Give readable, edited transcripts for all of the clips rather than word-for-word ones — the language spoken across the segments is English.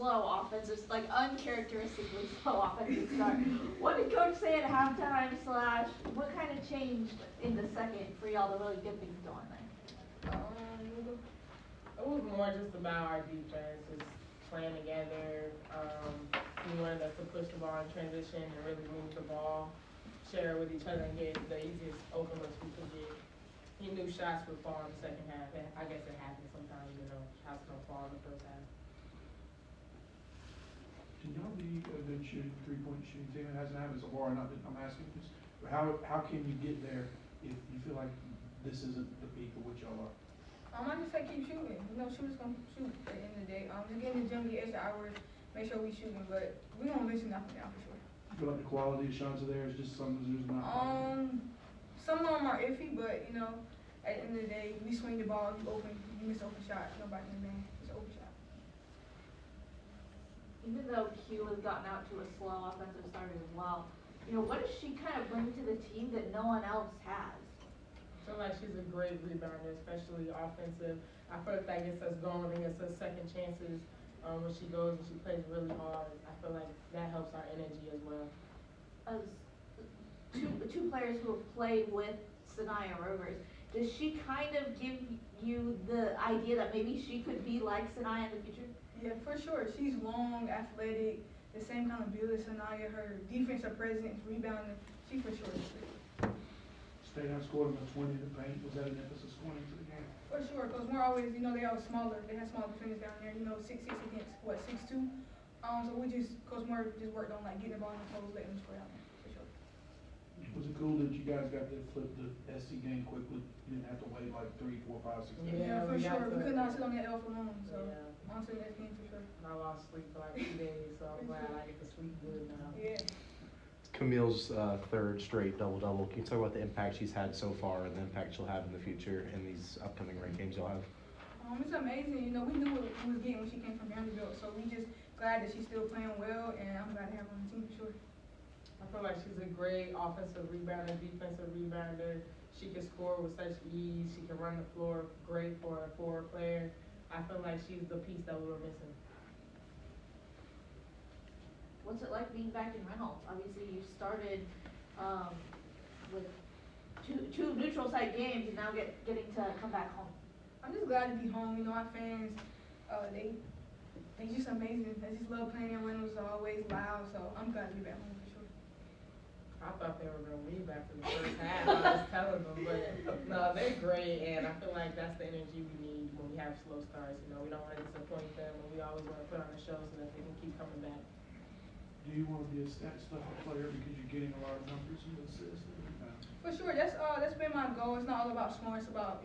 slow offensive, like uncharacteristically slow offensive start. What did Coach say at halftime slash what kind of changed in the second for y'all to really get things going there? It was more just about our defense, just playing together. He wanted us to push the ball in transition and really move the ball, share it with each other, and get the easiest open looks we could get. He knew shots would fall in the second half, and I guess it happens sometimes, shots don't fall in the first half. Can y'all be a good shooting, three-point shooting team? It hasn't happened so far, I'm asking this, but how can you get there if you feel like this isn't the peak of what y'all are? I just say keep shooting. Shooters gonna shoot at the end of the day. Just get in the gym, get extra hours, make sure we shooting, but we gonna mention nothing down for sure. You feel like the quality of shots are there, it's just some of those not. Some of them are iffy, but at the end of the day, we swing the ball, you open, you miss open shot, nobody can man, it's an open shot. Even though Q has gotten out to a slow offensive start as well, what does she kind of bring to the team that no one else has? I feel like she's a great rebounder, especially offensive. I feel like that gets us going and gets us second chances when she goes and she plays really hard. I feel like that helps our energy as well. As two players who have played with Sanaya Rovers, does she kind of give you the idea that maybe she could be like Sanaya in the future? Yeah, for sure. She's long, athletic, the same kind of build as Sanaya. Her defensive presence, rebounding, she for sure is great. State outscored them 20 to paint. Was that an emphasis going into the game? For sure, because we're always, they are smaller. They have smaller defenders down there, 6'6" against, 6'2". So we Coach Moore just worked on, getting the ball in the post, letting them score out there, for sure. Was it cool that you guys got to flip the SC game quickly? You didn't have to wait 3, 4, 5, 6 days? Yeah, for sure. We could not sit on that L for long, so Yeah. on to the next game for sure. I lost sleep for 2 days, so I'm glad I get to sleep good now. Yeah. Camille's third straight double-double. Can you talk about the impact she's had so far and the impact she'll have in the future in these upcoming ranked games you'll have? It's amazing. We knew what we was getting when she came from Vanderbilt, so we just glad that she's still playing well, and I'm glad to have her on the team for sure. I feel like she's a great offensive rebounder, defensive rebounder. She can score with such ease. She can run the floor great for a forward player. I feel like she's the piece that we were missing. What's it like being back in Reynolds? Obviously, you started with two neutral site games, and now getting to come back home. I'm just glad to be home. Our fans, they just amazing. They just love playing in Reynolds. They're always loud, so I'm glad to be back home for sure. I thought they were going to leave after the first half. I was telling them, but no, they're great, and I feel like that's the energy we need when we have slow starts. We don't want to disappoint them, and we always want to put on a show so that they can keep coming back. Do you want to be a stat stuff player because you're getting a lot of numbers and assists? For sure, that's been my goal. It's not all about scoring. It's about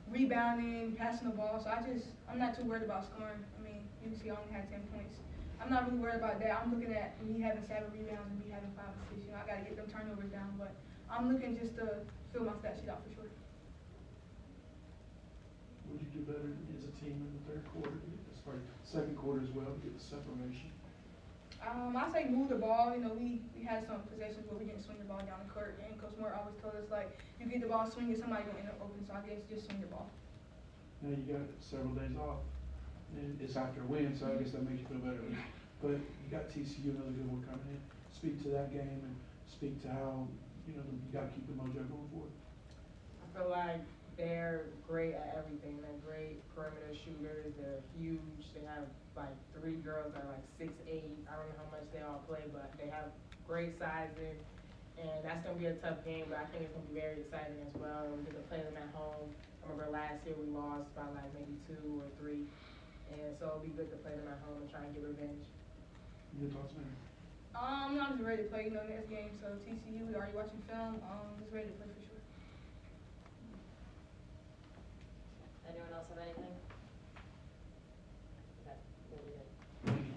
rebounding, passing the ball. So I'm not too worried about scoring. You can see I only had 10 points. I'm not really worried about that. I'm looking at me having 7 rebounds and me having 5 assists. I got to get them turnovers down, but I'm looking just to fill my stat sheet out for sure. Would you do better as a team in the third quarter to get this, second quarter as well to get the separation? I say move the ball. We had some possessions where we didn't swing the ball down the court, and Coach Moore always told us you get the ball swinging, somebody gonna end up open. So I guess just swing the ball. Now you got several days off, and it's after a win, so I guess that makes you feel better. But you got TCU, another good one coming in. Speak to that game and speak to how you got to keep the mojo going forward. I feel like they're great at everything. They're great perimeter shooters. They're huge. They have 3 girls that are 6'8". I don't know how much they all play, but they have great sizing. And that's going to be a tough game, but I think it's going to be very exciting as well. We get to play them at home. I remember last year we lost by maybe 2 or 3. And so it'll be good to play them at home and try and get revenge. Your thoughts, man? I'm just ready to play, next game. So TCU, we already watching film. Just ready to play for sure. Anyone else have anything?